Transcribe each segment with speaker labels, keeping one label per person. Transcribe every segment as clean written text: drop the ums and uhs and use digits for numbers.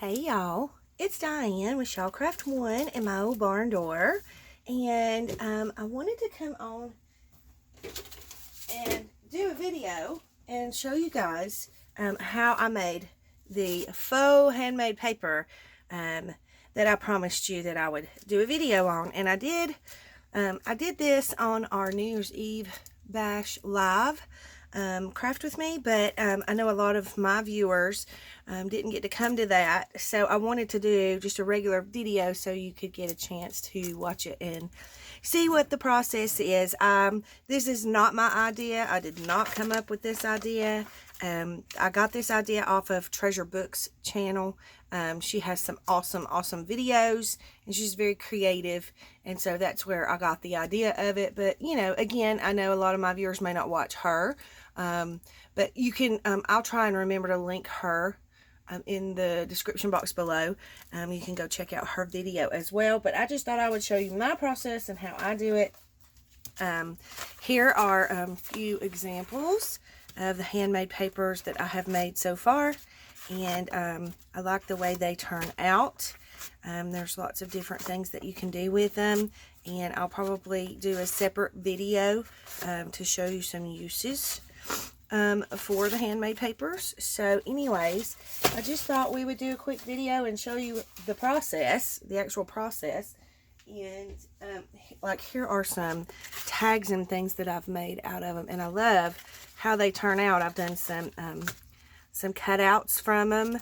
Speaker 1: Hey y'all, it's Diane with Shawcraft One and my old barn door, and I wanted to come on and do a video and show you guys how I made the faux handmade paper that I promised you that I would do a video on, and I did. I did this on our New Year's Eve bash live. Craft with me, but I know a lot of my viewers didn't get to come to that, so I wanted to do just a regular video so you could get a chance to watch it and see what the process is. This is not my idea. I did not come up with this idea. I got this idea off of Treasure Book's channel. She has some awesome videos, and she's very creative, and so that's where I got the idea of it. But you know, again, I know a lot of my viewers may not watch her, but you can, I'll try and remember to link her in the description box below. You can go check out her video as well, but I just thought I would show you my process and how I do it. Here are a few examples of the handmade papers that I have made so far, and I like the way they turn out. There's lots of different things that you can do with them, and I'll probably do a separate video to show you some uses for the handmade papers. So anyways, I just thought we would do a quick video and show you the process, the actual process. And like, here are some tags and things that I've made out of them, and I love how they turn out. I've done some cutouts from them.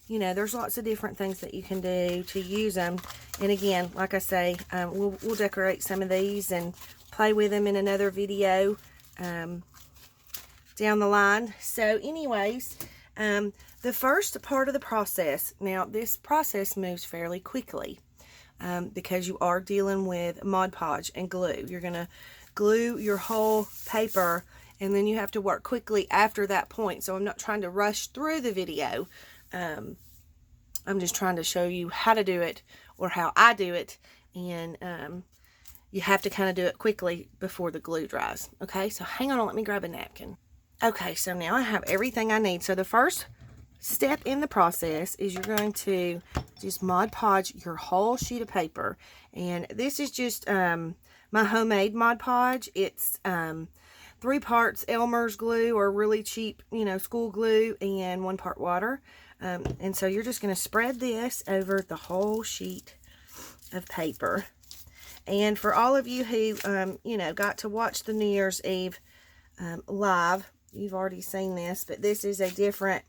Speaker 1: You know, there's lots of different things that you can do to use them. And again, like I say, we'll decorate some of these and play with them in another video down the line. So anyways, the first part of the process, now this process moves fairly quickly because you are dealing with Mod Podge and glue. You're going to glue your whole paper, and then you have to work quickly after that point. So I'm not trying to rush through the video. I'm just trying to show you how to do it, or how I do it, and you have to kind of do it quickly before the glue dries. Okay, so hang on, let me grab a napkin. Okay, so now I have everything I need. So the first step in the process is you're going to just Mod Podge your whole sheet of paper, and this is just my homemade Mod Podge. It's 3 parts Elmer's glue, or really cheap, you know, school glue, and 1 part water. And so you're just going to spread this over the whole sheet of paper. And for all of you who, you know, got to watch the New Year's Eve live, you've already seen this, but this is a different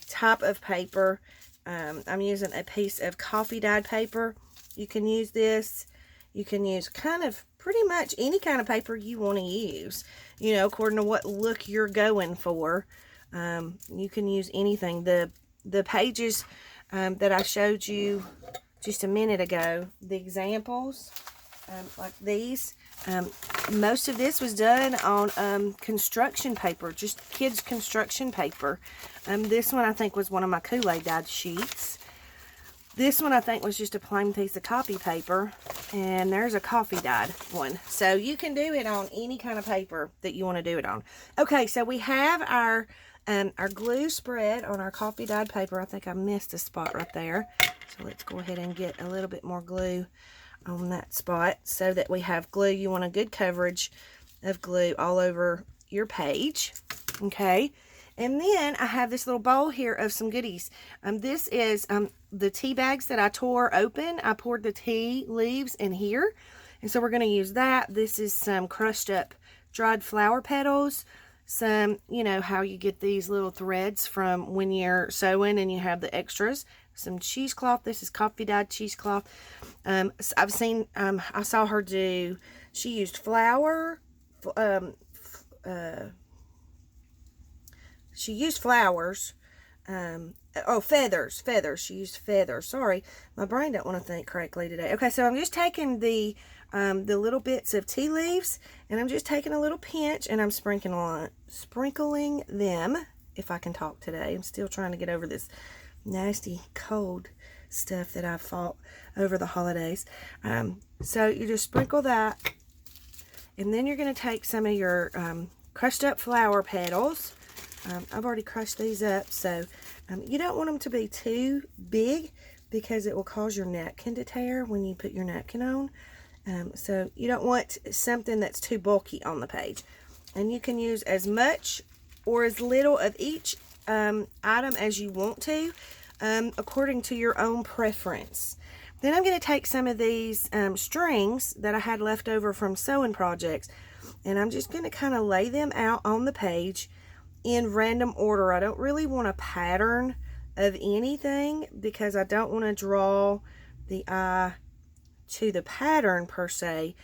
Speaker 1: type of paper. I'm using a piece of coffee dyed paper. You can use this. You can use kind of pretty much any kind of paper you want to use, you know, according to what look you're going for. You can use anything. The pages that I showed you just a minute ago, the examples, like these, most of this was done on construction paper, just kids construction paper. This one I think was one of my Kool-Aid dyed sheets. This one I think was just a plain piece of copy paper, and there's a coffee dyed one. So you can do it on any kind of paper that you want to do it on. Okay, so we have our glue spread on our coffee dyed paper. I think I missed a spot right there. So let's go ahead and get a little bit more glue on that spot so that we have glue. You want a good coverage of glue all over your page. Okay. And then I have this little bowl here of some goodies. This is the tea bags that I tore open. I poured the tea leaves in here, and so we're going to use that. This is some crushed up dried flower petals. Some, you know, how you get these little threads from when you're sewing and you have the extras. Some cheesecloth. This is coffee dyed cheesecloth. I've seen, I saw her do, she used flour, she used flowers, oh, feathers, she used feathers. Sorry, my brain don't want to think correctly today. Okay, so I'm just taking the little bits of tea leaves, and I'm just taking a little pinch, and I'm sprinkling them, if I can talk today. I'm still trying to get over this nasty cold stuff that I've fought over the holidays. So you just sprinkle that, and then you're going to take some of your crushed up flower petals. I've already crushed these up, so You don't want them to be too big because it will cause your napkin to tear when you put your napkin on. So you don't want something that's too bulky on the page. And you can use as much or as little of each item as you want to, according to your own preference. Then I'm going to take some of these strings that I had left over from sewing projects, and I'm just going to kind of lay them out on the page in random order. I don't really want a pattern of anything because I don't want to draw the eye to the pattern per se.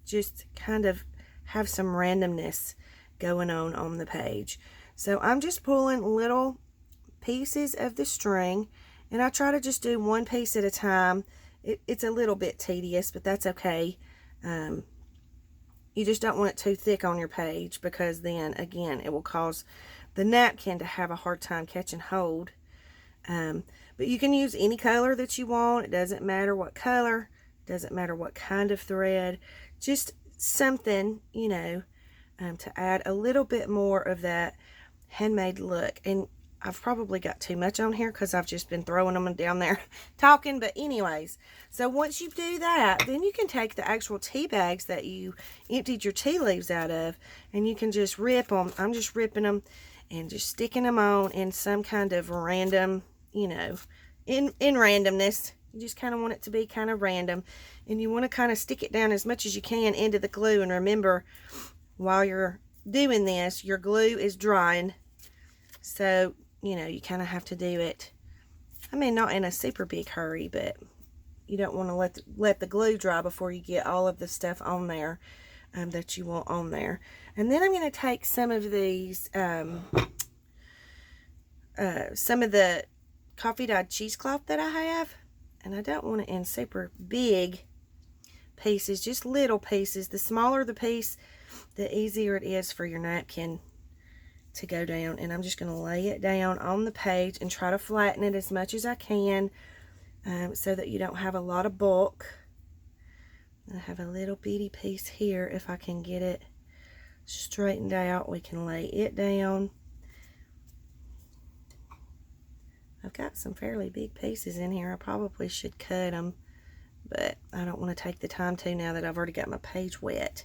Speaker 1: Just kind of have some randomness going on the page. So I'm just pulling little pieces of the string, and I try to just do one piece at a time. It's a little bit tedious, but that's okay. You just don't want it too thick on your page because then again it will cause the napkin to have a hard time catching hold. But you can use any color that you want. It doesn't matter what color, doesn't matter what kind of thread, just something, you know, to add a little bit more of that handmade look. And I've probably got too much on here because I've just been throwing them down there talking. But anyways, so once you do that, then you can take the actual tea bags that you emptied your tea leaves out of, and you can just rip them. I'm just ripping them and just sticking them on in some kind of random, you know, in randomness. You just kind of want it to be kind of random, and you want to kind of stick it down as much as you can into the glue. And remember, while you're doing this, your glue is drying, so you know you kind of have to do it, I mean, not in a super big hurry, but you don't want to let the glue dry before you get all of the stuff on there that you want on there. And then I'm going to take some of these some of the coffee dyed cheesecloth that I have, and I don't want it in super big pieces, just little pieces. The smaller the piece, the easier it is for your napkin to go down. And I'm just going to lay it down on the page and try to flatten it as much as I can, so that you don't have a lot of bulk. I have a little bitty piece here. If I can get it straightened out, we can lay it down. I've got some fairly big pieces in here. I probably should cut them, but I don't want to take the time to now that I've already got my page wet.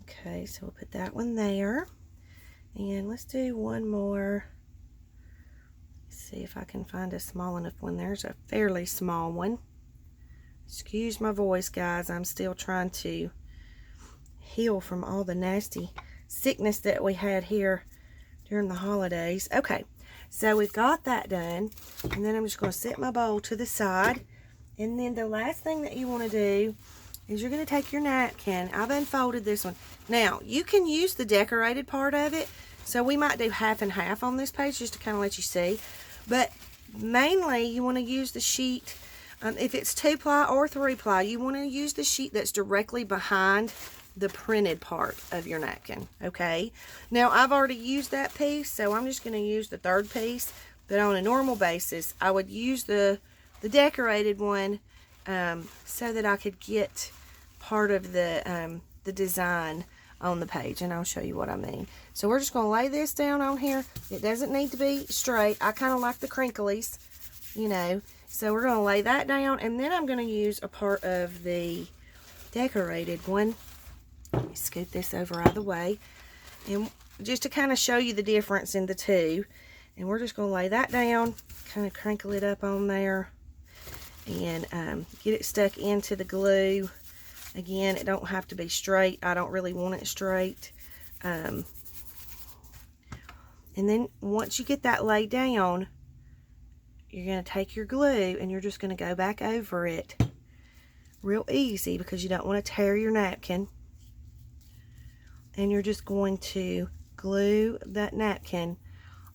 Speaker 1: Okay, so we'll put that one there. And let's do one more. Let's see if I can find a small enough one. There's a fairly small one. Excuse my voice, guys. I'm still trying to heal from all the nasty sickness that we had here during the holidays. Okay, so we've got that done. And then I'm just going to set my bowl to the side. And then the last thing that you want to do is you're going to take your napkin. I've unfolded this one. Now, you can use the decorated part of it. So we might do half and half on this page just to kind of let you see. But mainly, you want to use the sheet. If it's 2-ply or 3-ply, you want to use the sheet that's directly behind the printed part of your napkin. Okay? Now, I've already used that piece, so I'm just going to use the third piece. But on a normal basis, I would use the decorated one so that I could get part of the design on the page, and I'll show you what I mean. So we're just going to lay this down on here. It doesn't need to be straight. I kind of like the crinklies, you know. So we're going to lay that down, and then I'm going to use a part of the decorated one. Let me scoot this over out of the way, and just to kind of show you the difference in the two. And we're just going to lay that down, kind of crinkle it up on there, and get it stuck into the glue. Again, it don't have to be straight. I don't really want it straight. And then once you get that laid down, you're going to take your glue and you're just going to go back over it real easy because you don't want to tear your napkin. And you're just going to glue that napkin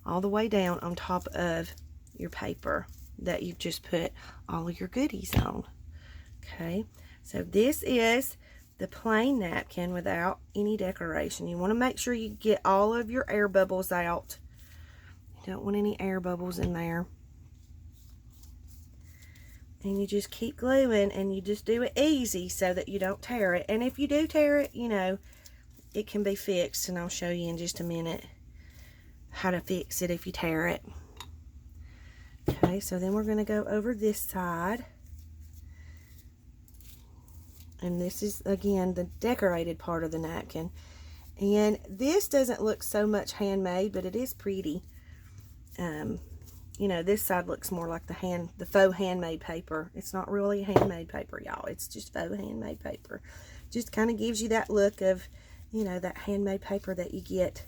Speaker 1: all the way down on top of your paper that you've just put all of your goodies on. Okay, so this is the plain napkin without any decoration. You want to make sure you get all of your air bubbles out. You don't want any air bubbles in there. And you just keep gluing, and you just do it easy so that you don't tear it. And if you do tear it, you know, it can be fixed, and I'll show you in just a minute how to fix it if you tear it. Okay, so then we're going to go over this side. And this is, again, the decorated part of the napkin. And this doesn't look so much handmade, but it is pretty. You know, this side looks more like the faux handmade paper. It's not really handmade paper, y'all. It's just faux handmade paper. Just kind of gives you that look of, you know, that handmade paper that you get,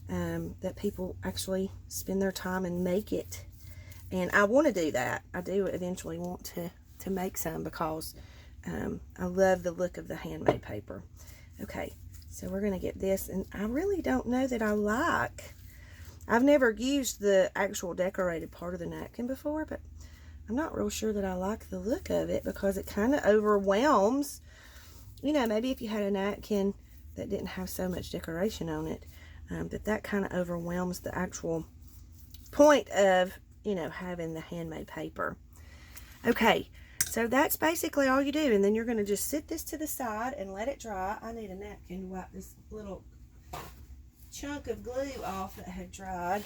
Speaker 1: that people actually spend their time and make it. And I want to do that. I do eventually want to make some because I love the look of the handmade paper. Okay, so we're going to get this. And I really don't know that I like... I've never used the actual decorated part of the napkin before, but I'm not real sure that I like the look of it because it kind of overwhelms. You know, maybe if you had a napkin that didn't have so much decoration on it, that kind of overwhelms the actual point of, you know, having the handmade paper. Okay, so that's basically all you do, and then you're going to just sit this to the side and let it dry. I need a napkin to wipe this little chunk of glue off that had dried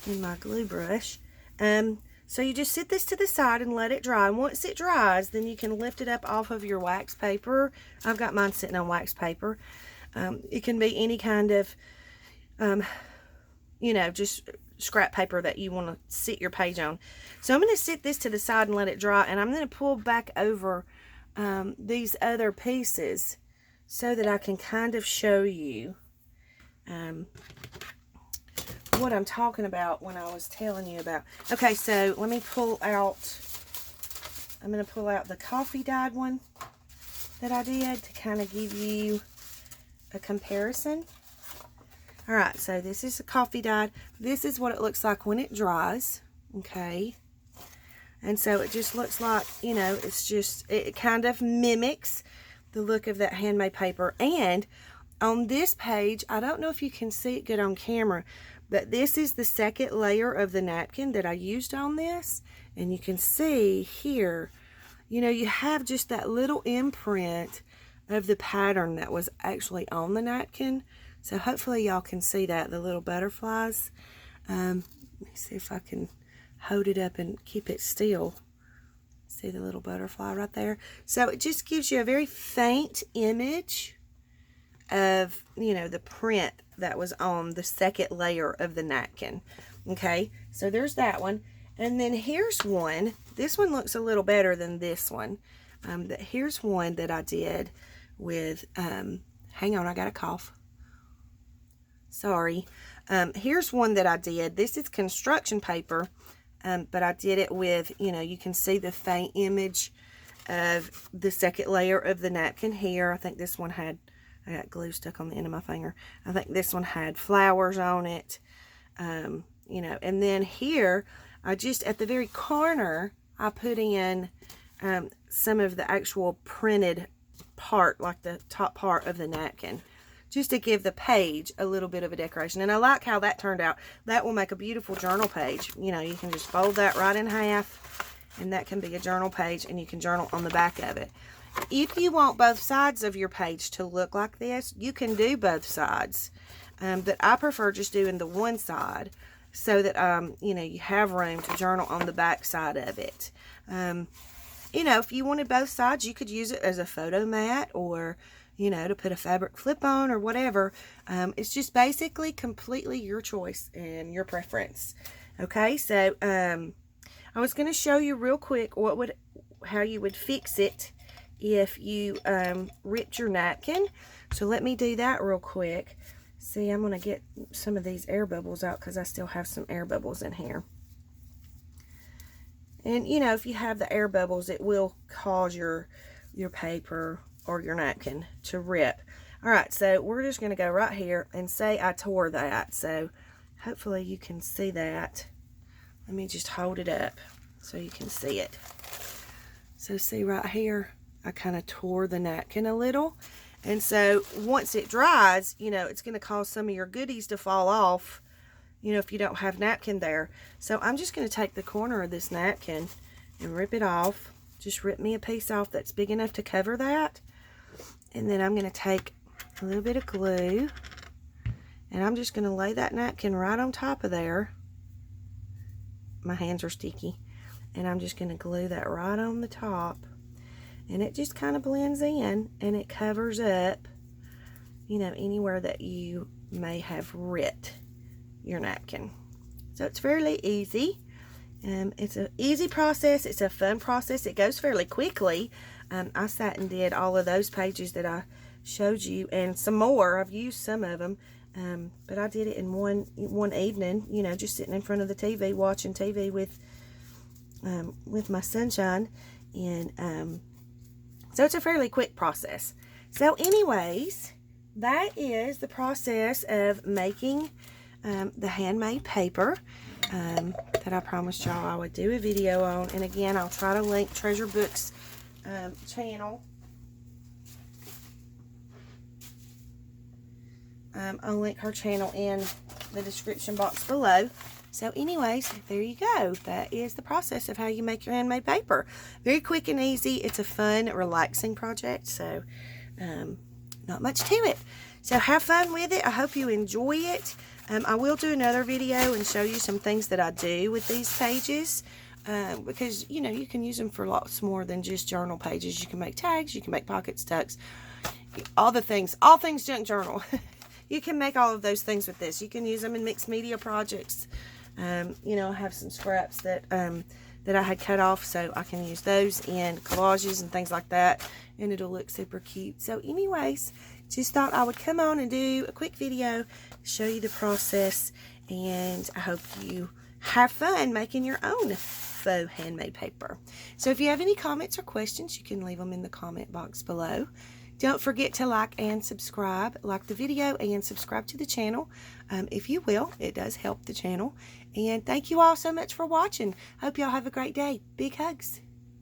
Speaker 1: in my glue brush. So you just sit this to the side and let it dry, and once it dries, then you can lift it up off of your wax paper. I've got mine sitting on wax paper. It can be any kind of you know, just scrap paper that you want to sit your page on. So I'm going to sit this to the side and let it dry, and I'm going to pull back over these other pieces so that I can kind of show you what I'm talking about when I was telling you about. Okay, so let me pull out, I'm going to pull out the coffee dyed one that I did to kind of give you a comparison. Alright, so this is a coffee dyed. This is what it looks like when it dries. Okay. And so it just looks like, you know, it's just, it kind of mimics the look of that handmade paper. And on this page, I don't know if you can see it good on camera, but this is the second layer of the napkin that I used on this. And you can see here, you know, you have just that little imprint of the pattern that was actually on the napkin. So hopefully y'all can see that, the little butterflies. Let me see if I can hold it up and keep it still. See the little butterfly right there? So it just gives you a very faint image of, you know, the print that was on the second layer of the napkin. Okay, so there's that one. And then here's one. This one looks a little better than this one. Here's one that I did with, hang on, I got a cough. Sorry. Here's one that I did. This is construction paper, but I did it with, you know, you can see the faint image of the second layer of the napkin here. I think this one had, I got glue stuck on the end of my finger. I think this one had flowers on it, you know, and then here, I just, at the very corner, I put in some of the actual printed part, like the top part of the napkin, just to give the page a little bit of a decoration. And I like how that turned out. That will make a beautiful journal page. You know, you can just fold that right in half, and that can be a journal page, and you can journal on the back of it. If you want both sides of your page to look like this, you can do both sides. But I prefer just doing the one side so that, you know, you have room to journal on the back side of it. You know, if you wanted both sides, you could use it as a photo mat, or, you know, to put a fabric flip on or whatever. It's just basically completely your choice and your preference. Okay, so I was going to show you real quick how you would fix it if you ripped your napkin. So let me do that real quick. See, I'm going to get some of these air bubbles out because I still have some air bubbles in here. And, you know, if you have the air bubbles, it will cause your paper or your napkin to rip. Alright, so we're just going to go right here and say I tore that. So hopefully you can see that. Let me just hold it up so you can see it. So see right here, I kind of tore the napkin a little. And so once it dries, you know, it's going to cause some of your goodies to fall off, you know, if you don't have napkin there. So I'm just going to take the corner of this napkin and rip it off. Just rip me a piece off that's big enough to cover that. And then I'm going to take a little bit of glue, and I'm just going to lay that napkin right on top of there. my hands are sticky. And I'm just going to glue that right on the top. And it just kind of blends in, and it covers up, you know, anywhere that you may have writ your napkin. So it's fairly easy. It's an easy process. It's a fun process. It goes fairly quickly. I sat and did all of those pages that I showed you, and some more. I've used some of them, but I did it in one evening, you know, just sitting in front of the TV watching TV with my sunshine. And so it's a fairly quick process. So anyways, that is the process of making the handmade paper that I promised y'all I would do a video on. And again, I'll try to link Treasure Books channel. I'll link her channel in the description box below. So anyways, there you go. That is the process of how you make your handmade paper. Very quick and easy. It's a fun, relaxing project. So not much to it. So have fun with it. I hope you enjoy it. I will do another video and show you some things that I do with these pages. Because, you know, you can use them for lots more than just journal pages. You can make tags. You can make pockets, tucks. All things junk journal. You can make all of those things with this. You can use them in mixed media projects. You know, I have some scraps that that I had cut off, so I can use those in collages and things like that, and it'll look super cute. So anyways, just thought I would come on and do a quick video, show you the process, and I hope you have fun making your own faux handmade paper. So if you have any comments or questions, you can leave them in the comment box below. Don't forget to like and subscribe. Like the video and subscribe to the channel. If you will, it does help the channel. And thank you all so much for watching. Hope y'all have a great day. Big hugs.